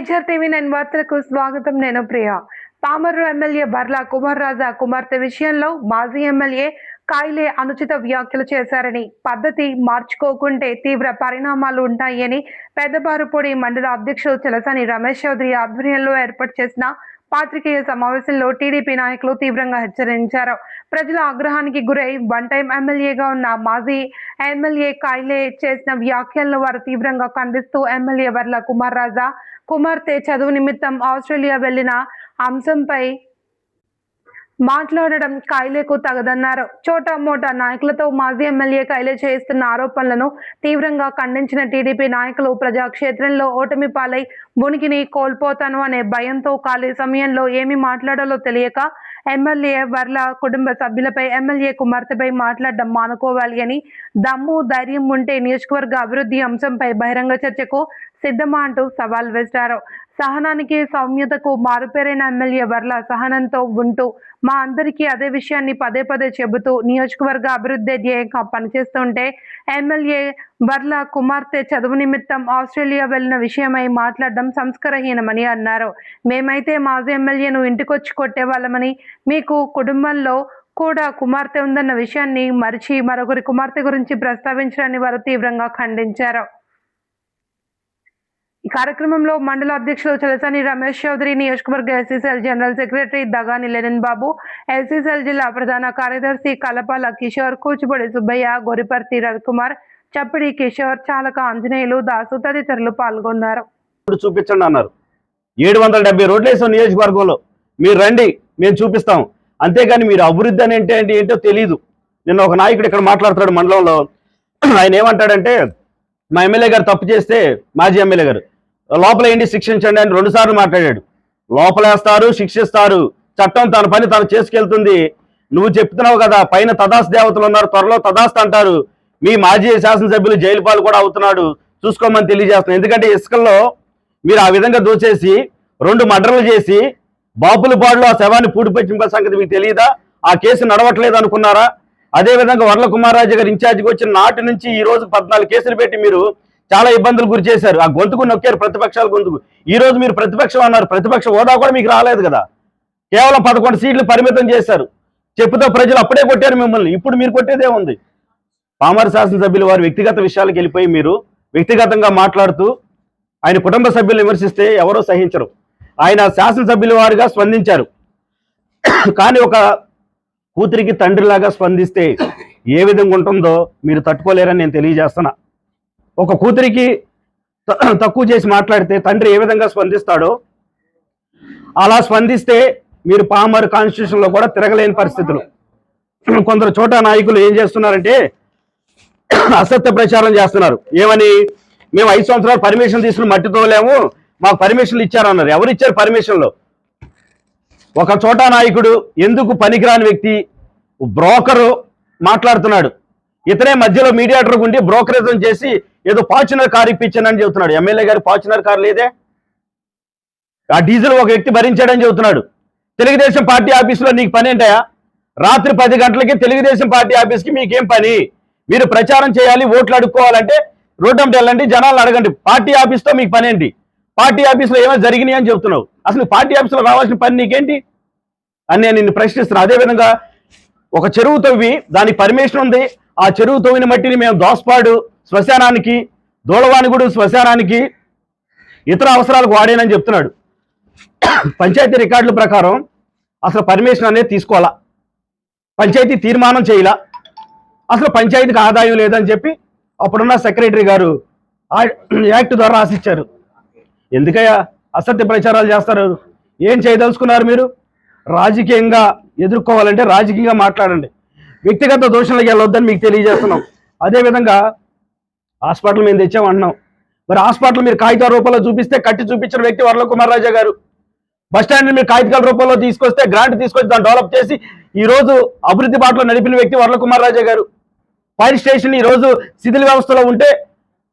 HR TV 9 వార్తలకు స్వాగతం. నేను ప్రియా. పామర్రు ఎమ్మెల్యే బర్ల కుమార్ రాజా కుమార్తె విషయంలో మాజీ ఎమ్మెల్యే కాయిలే అనుచిత వ్యాఖ్యలు చేశారని, పద్ధతి మార్చుకోకుంటే తీవ్ర పరిణామాలు ఉంటాయని పెద్దబారుపూడి మండల అధ్యక్షుడు చలసాని రమేష్ చౌదరి ఆధ్వర్యంలో ఏర్పాటు చేసిన పాత్రికేయ సమావేశంలో టీడీపీ నాయకులు తీవ్రంగా హెచ్చరించారు. ప్రజల ఆగ్రహానికి గురై వన్ టైం ఎమ్మెల్యేగా ఉన్న మాజీ ఎమ్మెల్యే కాయిలే చేసిన వ్యాఖ్యలను వారు తీవ్రంగా ఖండిస్తూ ఎమ్మెల్యే బర్ల కుమార్ రాజా కుమార్తె చదువు నిమిత్తం ఆస్ట్రేలియా వెళ్లిన అంశంపై మాట్లాడడం కాయిలేకు తగదన్నారు. చోటా మోటా నాయకులతో మాజీ ఎమ్మెల్యే కాయిలే చేస్తున్న ఆరోపణలను తీవ్రంగా ఖండించిన టీడీపీ నాయకులు ప్రజాక్షేత్రంలో ఓటమి పాలై ఉనికిని కోల్పోతాను అనే భయంతో ఖాళీ సమయంలో ఏమి మాట్లాడాలో తెలియక ఎమ్మెల్యే వర్ల కుటుంబ సభ్యులపై, ఎమ్మెల్యే కుమార్తెపై మాట్లాడడం మానుకోవాలి అని, దమ్ము ధైర్యం ఉంటే నియోజకవర్గ అభివృద్ధి అంశంపై బహిరంగ చర్చకు సిద్ధమా అంటూ సవాల్ వేశారు. సహనానికి సౌమ్యతకు మారుపేరైన ఎమ్మెల్యే వర్ల సహనంతో ఉంటూ మా అందరికీ అదే విషయాన్ని పదే పదే చెబుతూ నియోజకవర్గ అభివృద్ధి ధ్యేయంగా పనిచేస్తుంటే ఎమ్మెల్యే వర్ల కుమార్తె చదువు నిమిత్తం ఆస్ట్రేలియా వెళ్లిన విషయమై మాట్లాడడం సంస్కారహీనమని అన్నారు. మేమైతే మాజీ ఎమ్మెల్యేను ఇంటికొచ్చి కొట్టేవాళ్ళమని, మీకు కుటుంబంలో కూడా కుమార్తె ఉందన్న విషయాన్ని మరిచి మరొకరి కుమార్తె గురించి ప్రస్తావించడాన్ని వారు తీవ్రంగా ఖండించారు. ఈ కార్యక్రమంలో మండల అధ్యక్షులు చలసాని రమేష్ చౌదరి, నియోజకవర్గ ఎస్సీసీఎల్ జనరల్ సెక్రటరీ దగాని లెనిన్ బాబు, ఎస్సీసీఎల్ జిల్లా ప్రధాన కార్యదర్శి కలపాల కిషోర్, కూచిపూడి సుబ్బయ్య, గోరిపర్తి రవికుమార్, చప్పిడి కిషోర్, చాలక ఆంజనేయులు, దాసు తదితరులు పాల్గొన్నారు. చూపించండి అన్నారు. 770 రోడ్లు వేసాం నియోజకవర్గంలో, మీరు రండి మేము చూపిస్తాం. అంతేగాని మీరు అభివృద్ధి అని ఏంటో తెలియదు. నిన్న ఒక నాయకుడు ఇక్కడ మాట్లాడుతున్నాడు మండలంలో. ఆయన ఏమంటాడంటే, మా ఎమ్మెల్యే గారు తప్పు చేస్తే మాజీ ఎమ్మెల్యే గారు లోపల ఏంటి శిక్షించండి అని 2 సార్లు మాట్లాడాడు. లోపలేస్తారు, శిక్షిస్తారు, చట్టం తన పని తను చేసుకెళ్తుంది. నువ్వు చెప్తున్నావు కదా, పైన తదాస్ దేవతలు ఉన్నారు, త్వరలో తదాస్తు అంటారు. మీ మాజీ శాసనసభ్యులు జైలు పాలు కూడా అవుతున్నాడు, చూసుకోమని తెలియజేస్తున్నాను. ఎందుకంటే ఇసుకల్లో మీరు ఆ విధంగా దోచేసి 2 మర్డర్లు చేసి బాపులపాడులో ఆ శవాన్ని పూడిపెట్టిన సంగతి మీకు తెలియదా? ఆ కేసు నడవట్లేదు అనుకున్నారా? అదేవిధంగా వర్ల కుమార్ రాజు గారు ఇన్ఛార్జికి వచ్చిన నాటి నుంచి ఈ రోజు 14 కేసులు పెట్టి మీరు చాలా ఇబ్బందులు గురి చేశారు. ఆ గొంతుకు నొక్కారు, ప్రతిపక్షాల గొంతుకు. ఈ రోజు మీరు ప్రతిపక్షం అన్నారు, ప్రతిపక్ష హోదా కూడా మీకు రాలేదు కదా. కేవలం 11 సీట్లు పరిమితం చేశారు. చెప్పుతో ప్రజలు అప్పుడే కొట్టారు మిమ్మల్ని. ఇప్పుడు మీరు కొట్టేదే ఉంది. పామర్ శాసనసభ్యులు వారి వ్యక్తిగత విషయాలకు వెళ్ళిపోయి మీరు వ్యక్తిగతంగా మాట్లాడుతూ ఆయన కుటుంబ సభ్యులను విమర్శిస్తే ఎవరో సహించరు. ఆయన శాసనసభ్యుల వారిగా స్పందించారు. కానీ ఒక కూతురికి తండ్రిలాగా స్పందిస్తే ఏ విధంగా ఉంటుందో మీరు తట్టుకోలేరని నేను తెలియజేస్తున్నా. ఒక కూతురికి తక్కువ చేసి మాట్లాడితే తండ్రి ఏ విధంగా స్పందిస్తాడో అలా స్పందిస్తే మీరు పామర్ కాన్స్టిట్యూషన్లో కూడా తిరగలేని పరిస్థితులు. కొందరు చోటా నాయకులు ఏం చేస్తున్నారంటే అసత్య ప్రచారం చేస్తున్నారు. ఏమని, మేము 5 సంవత్సరాలు పర్మిషన్ తీసుకుని మట్టి తోలేము, మాకు పర్మిషన్లు ఇచ్చారన్నారు. ఎవరు ఇచ్చారు పర్మిషన్లు? ఒక చోటా నాయకుడు, ఎందుకు పనికిరాని వ్యక్తి, బ్రోకరు మాట్లాడుతున్నాడు. ఇతనే మధ్యలో మీడియేటర్ ఉండి బ్రోకరేజం చేసి ఏదో ఫార్చునర్ కారు ఇప్పించానని చెబుతున్నాడు. ఎమ్మెల్యే గారు ఫార్చునర్ కారు లేదే, ఆ డీజిల్ ఒక వ్యక్తి భరించాడని చెబుతున్నాడు. తెలుగుదేశం పార్టీ ఆఫీసులో నీకు పని ఏంటయా? రాత్రి 10 గంటలకి తెలుగుదేశం పార్టీ ఆఫీస్కి మీకేం పని? మీరు ప్రచారం చేయాలి, ఓట్లు అడుక్కోవాలంటే రోడ్డు వెళ్ళండి, జనాలను అడగండి. పార్టీ ఆఫీస్తో మీకు పని ఏంటి? పార్టీ ఆఫీసులో ఏమో జరిగినాయి అని చెబుతున్నావు. అసలు పార్టీ ఆఫీసులో రావాల్సిన పని నీకేంటి అని నేను నిన్ను ప్రశ్నిస్తున్నాను. అదేవిధంగా ఒక చెరువు తవ్వి దానికి పర్మిషన్ ఉంది, ఆ చెరువు తవ్విన మట్టిని మేము దోసపాడు శ్మశానానికి, దూళవానిగూడు శ్మశానానికి, ఇతర అవసరాలకు వాడేనని చెప్తున్నాడు. పంచాయతీ రికార్డుల ప్రకారం అసలు పర్మిషన్ అనేది తీసుకోవాలా, పంచాయతీ తీర్మానం చేయాల, అసలు పంచాయతీకి ఆదాయం లేదని చెప్పి అప్పుడున్న సెక్రటరీ గారు యాక్ట్ ద్వారా రాసిచ్చారు. ఎందుకయ్యా అసత్య ప్రచారాలు చేస్తారు? ఏం చేయదలుచుకున్నారు మీరు? రాజకీయంగా ఎదుర్కోవాలంటే రాజకీయంగా మాట్లాడండి, వ్యక్తిగత దోషణలకు వెళ్ళొద్దని మీకు తెలియజేస్తున్నాం. అదేవిధంగా హాస్పిటల్ మేము తెచ్చామంటున్నాం. మరి హాస్పిటల్ మీరు కాగితాల రూపంలో చూపిస్తే కట్టి చూపించిన వ్యక్తి వర్ల కుమార్ రాజా గారు. బస్టాండ్ మీరు కాగితాల రూపంలో తీసుకొస్తే, గ్రాంట్ తీసుకొచ్చి దాన్ని డెవలప్ చేసి ఈరోజు అభివృద్ధి బాటలో నడిపిన వ్యక్తి వర్ల కుమార్ రాజా గారు. ఫైర్ స్టేషన్ ఈరోజు శిథిల వ్యవస్థలో ఉంటే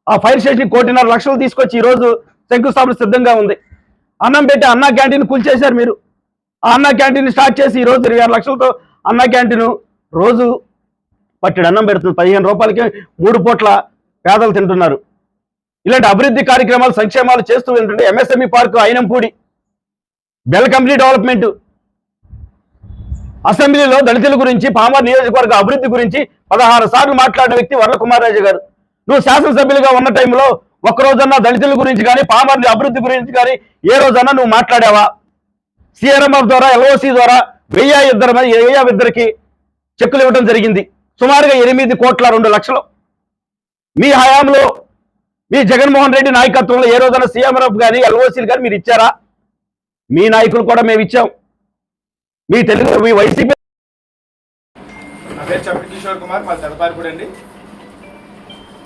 ఆ ఫైర్ స్టేషన్ 1.5 లక్షలు తీసుకొచ్చి ఈరోజు శంకుస్థాపన సిద్ధంగా ఉంది. అన్నం పెట్టి అన్నా క్యాంటీన్ కూల్చేశారు మీరు. ఆ అన్నా క్యాంటీన్ స్టార్ట్ చేసి ఈరోజు 26 లక్షలతో అన్నా క్యాంటీన్ రోజు పట్టెడు అన్నం పెడుతుంది. 15 రూపాయలకి 3 పూట్ల పేదలు తింటున్నారు. ఇలాంటి అభివృద్ధి కార్యక్రమాలు సంక్షేమాలు చేస్తూ ఏంటంటే ఎంఎస్ఎంఈ పార్క్ అయినంపూడి బెల్కంప్లీ డెవలప్మెంట్, అసెంబ్లీలో దళితుల గురించి పామర్ నియోజకవర్గ అభివృద్ధి గురించి 16 సార్లు మాట్లాడిన వ్యక్తి వరకుమారాజు గారు. నువ్వు శాసనసభ్యులుగా ఉన్న టైంలో ఒక్కరోజన్నా దళితుల గురించి కానీ పామర్ల అభివృద్ధి గురించి కానీ ఏ రోజన్నా నువ్వు మాట్లాడావా? సిఆర్ఎంఎఫ్ ద్వారా ఎల్ఓసి ద్వారా 1002 చెక్కులు ఇవ్వడం జరిగింది, సుమారుగా 8,02,00,000. మీ హయాంలో మీ జగన్మోహన్ రెడ్డి నాయకత్వంలో ఏ రోజైనా సిఎంఎఫ్ కానీ ఎల్ఓసీలు కానీ మీరు ఇచ్చారా? మీ నాయకులు కూడా మేము ఇచ్చాం. మీ వైసీపీ. నా పేరు చప్పటి కిషోర్ కుమార్, మా తడపారిపూడి అండి.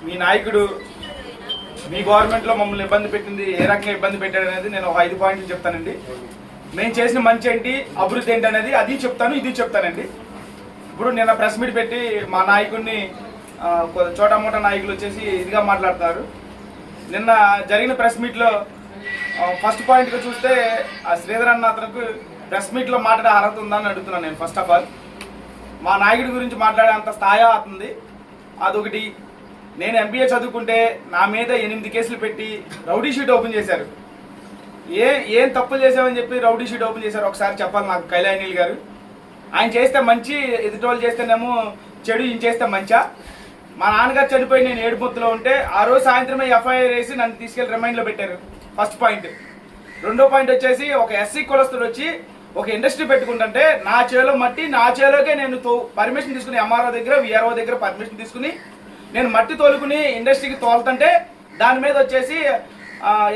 మీ నాయకుడు మీ గవర్నమెంట్లో మమ్మల్ని ఇబ్బంది పెట్టింది, ఏ రకంగా ఇబ్బంది పెట్టాడు అనేది నేను ఒక 5 పాయింట్లు చెప్తానండి. మేము చేసిన మంచి ఏంటి, అభివృద్ధి ఏంటి అనేది అది చెప్తాను, ఇది చెప్తానండి. ఇప్పుడు నిన్న ప్రెస్ మీట్ పెట్టి మా నాయకుడిని చోటా మోటా నాయకులు వచ్చేసి ఇదిగా మాట్లాడుతున్నారు. నిన్న జరిగిన ప్రెస్ మీట్లో ఫస్ట్ పాయింట్గా చూస్తే ఆ శ్రీధర్ అన్న అతనికి ప్రెస్ మీట్లో మాట్లాడే అర్హత ఉందని అడుగుతున్నాను నేను. ఫస్ట్ ఆఫ్ ఆల్ మా నాయకుడి గురించి మాట్లాడే అంత స్థాయి అవుతుంది. అదొకటి. నేను ఎంబీఏ చదువుకుంటే నా మీద 8 కేసులు పెట్టి రౌడీ షీట్ ఓపెన్ చేశారు. ఏం తప్పులు చేసామని చెప్పి రౌడీ షీట్ ఓపెన్ చేశారు ఒకసారి చెప్పాలి నాకు కైలాయనీల్ గారు. ఆయన చేస్తే మంచి, ఎదుటోళ్ళు చేస్తేనేమో చెడు, ఈయన చేస్తే మంచా? మా నాన్నగారు చనిపోయి నేను ఏడుపుత్తులో ఉంటే ఆ రోజు సాయంత్రమే ఎఫ్ఐఆర్ వేసి నన్ను తీసుకెళ్లి రిమైండ్లో పెట్టారు. First point. రెండో పాయింట్ వచ్చేసి ఒక ఎస్సీ కులస్తుడు వచ్చి ఒక ఇండస్ట్రీ పెట్టుకుంటుంటే నా చేలో మట్టి, నా చేలోకే నేను పర్మిషన్ తీసుకుని ఎంఆర్ఓ దగ్గర విఆర్ఓ దగ్గర పర్మిషన్ తీసుకుని నేను మట్టి తోలుకుని ఇండస్ట్రీకి తోలుతుంటే దాని మీద వచ్చేసి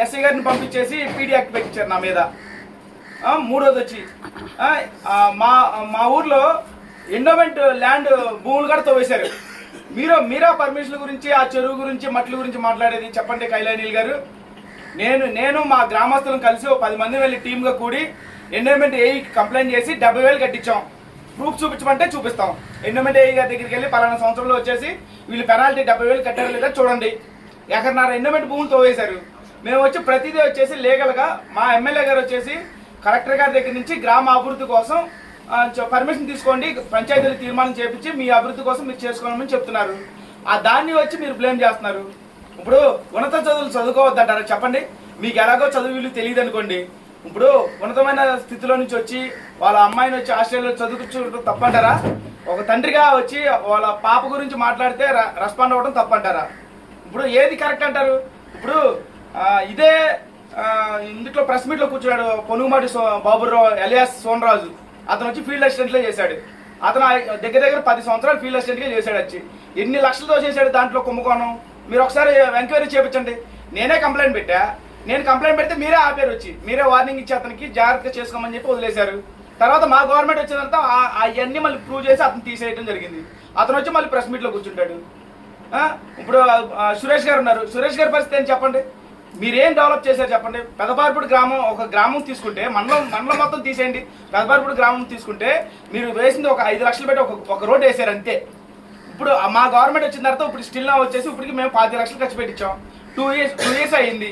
ఎస్సీ గారిని పంపించేసి పీడీ యాక్ట్ పెట్టించారు నా మీద. మూడోది వచ్చి మా ఊర్లో ఎండోమెంట్ ల్యాండ్ భూములు కూడా తవ్వేశారు. మీరా పర్మిషన్ల గురించి, ఆ చెరువు గురించి, మట్ల గురించి మాట్లాడేది చెప్పండి కైలాయనీల్ గారు. నేను మా గ్రామస్తులను కలిసి 10 మంది వెళ్ళి టీమ్గా కూడి ఎండోమెంట్ ఏఈకి కంప్లైంట్ చేసి 70,000 కట్టించాం. ప్రూఫ్ చూపించమంటే చూపిస్తాం. ఎండోమెంట్ ఏఈ గారి దగ్గరికి వెళ్ళి పలానా సంవత్సరంలో వచ్చేసి వీళ్ళు పెనాల్టీ 70,000 కట్టారు లేదా చూడండి. ఎక్కడన్నారు ఎండోమెంట్ భూములు తోవేశారు. మేము వచ్చి ప్రతిదీ వచ్చేసి లీగల్గా మా ఎమ్మెల్యే గారు వచ్చేసి కలెక్టర్ గారి దగ్గర నుంచి గ్రామ అభివృద్ధి కోసం పర్మిషన్ తీసుకోండి, పంచాయతీలు తీర్మానం చేపించి మీ అభివృద్ధి కోసం మీరు చేసుకోవాలని చెప్తున్నారు. దాన్ని వచ్చి మీరు బ్లేమ్ చేస్తున్నారు. ఇప్పుడు ఉన్నత చదువులు చదువుకోవద్దంటారా చెప్పండి? మీకు ఎలాగో చదువులు తెలియదు అనుకోండి. ఇప్పుడు ఉన్నతమైన స్థితిలో నుంచి వచ్చి వాళ్ళ అమ్మాయిని వచ్చి ఆస్ట్రేలియాలో చదువుకుంటూ తప్పంటారా? ఒక తండ్రిగా వచ్చి వాళ్ళ పాప గురించి మాట్లాడితే రెస్పాండ్ అవ్వడం తప్పంటారా? ఇప్పుడు ఏది కరెక్ట్ అంటారు? ఇప్పుడు ఇదే ఇందులో ప్రెస్ మీట్లో కూర్చున్నాడు పొనుగుమాటి బాబురావు ఎలియాస్ సోనరాజు. అతను వచ్చి ఫీల్డ్ అసిస్టెంట్లే చేశాడు. అతను దగ్గర 10 సంవత్సరాలు ఫీల్డ్ అసిస్టెంట్గా చేశాడు. వచ్చి ఎన్ని లక్షలతో చేశాడు దాంట్లో కుంభకోణం మీరు ఒకసారి ఎంక్వైరీ చేయించండి. నేనే కంప్లైంట్ పెట్టా. నేను కంప్లైంట్ పెడితే మీరే ఆపేరు, వచ్చి మీరే వార్నింగ్ ఇచ్చి అతనికి జాగ్రత్తగా చేసుకోమని చెప్పి వదిలేశారు. తర్వాత మా గవర్నమెంట్ వచ్చినంత అవన్నీ మళ్ళీ ప్రూవ్ చేసి అతను తీసేయడం జరిగింది. అతను వచ్చి మళ్ళీ ప్రెస్ మీట్లో కూర్చుంటాడు. ఇప్పుడు సురేష్ గారు ఉన్నారు. సురేష్ గారి పరిస్థితి ఏంటి చెప్పండి? మీరేం డెవలప్ చేశారు చెప్పండి? పెదపారిపూడి గ్రామం, ఒక గ్రామం తీసుకుంటే మండలం మొత్తం తీసేయండి. పెదపారిపూడి గ్రామం తీసుకుంటే మీరు వేసింది ఒక 5 లక్షలు పెట్టి ఒక రోడ్ వేసారు అంతే. ఇప్పుడు మా గవర్నమెంట్ వచ్చిన తర్వాత ఇప్పుడు స్టిల్ నా వచ్చేసి ఇప్పటికి మేము 25 లక్షలు ఖర్చు పెట్టించాం. 2 ఇయర్స్ అయ్యింది.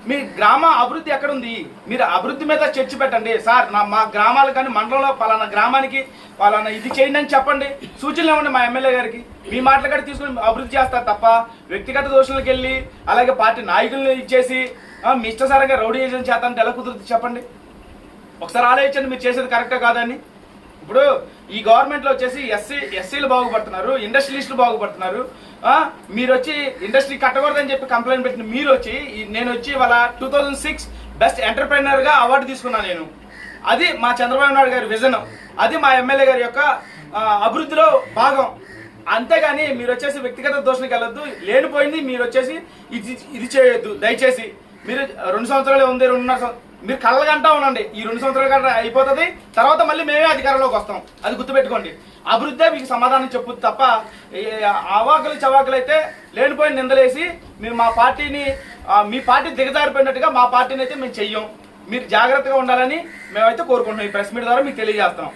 మీ గ్రామ అభివృద్ధి ఎక్కడుంది? మీరు అభివృద్ధి మీద చర్చ పెట్టండి. సార్ మా గ్రామాలు కానీ మండలంలో పలానా గ్రామానికి పలానా ఇది చేయండి అని చెప్పండి. సూచనలు ఇవ్వండి మా ఎమ్మెల్యే గారికి. మీ మాటలు కూడా తీసుకుని అభివృద్ధి చేస్తారు తప్ప వ్యక్తిగత దోషులకు వెళ్ళి అలాగే పార్టీ నాయకులను ఇచ్చేసి మీ ఇష్టసారంగా రౌడీ ఏజెంట్ చేస్తానంటే ఎలా కుదురుతుంది చెప్పండి? ఒకసారి ఆలోచించండి మీరు చేసేది కరెక్టా కాదని. ఇప్పుడు ఈ గవర్నమెంట్లో వచ్చేసి ఎస్సీలు బాగుపడుతున్నారు, ఇండస్ట్రియలిస్టులు బాగుపడుతున్నారు. మీరు వచ్చి ఇండస్ట్రీ కట్టకూడదని చెప్పి కంప్లైంట్ పెట్టిన మీరు వచ్చి నేను వచ్చి వాళ్ళ 2006 బెస్ట్ ఎంటర్ప్రైనర్గా అవార్డు తీసుకున్నాను నేను. అది మా చంద్రబాబు నాయుడు గారి విజన్, అది మా ఎమ్మెల్యే గారి యొక్క అభివృద్ధిలో భాగం. అంతేగాని మీరు వచ్చేసి వ్యక్తిగత దోషణకి వెళ్ళొద్దు. లేనిపోయింది మీరు వచ్చేసి ఇది చేయొద్దు దయచేసి. మీరు 2 సంవత్సరాలే ఉంది, 2.5 మీరు కళ్ళగంటా ఉండండి. ఈ 2 సంవత్సరాల కంటే అయిపోతుంది. తర్వాత మళ్ళీ మేమే అధికారంలోకి వస్తాం. అది గుర్తుపెట్టుకోండి. అభివృద్ధి మీకు సమాధానం చెప్పుద్ది తప్ప అవాకులు చవాకులు అయితే లేనిపోయిన నిందలేసి మీరు మా పార్టీని మీ పార్టీ దిగజారిపోయినట్టుగా మా పార్టీని అయితే మేము చెయ్యం. మీరు జాగ్రత్తగా ఉండాలని మేమైతే కోరుకుంటున్నాం. ఈ ప్రెస్ మీట్ ద్వారా మీకు తెలియజేస్తున్నాం.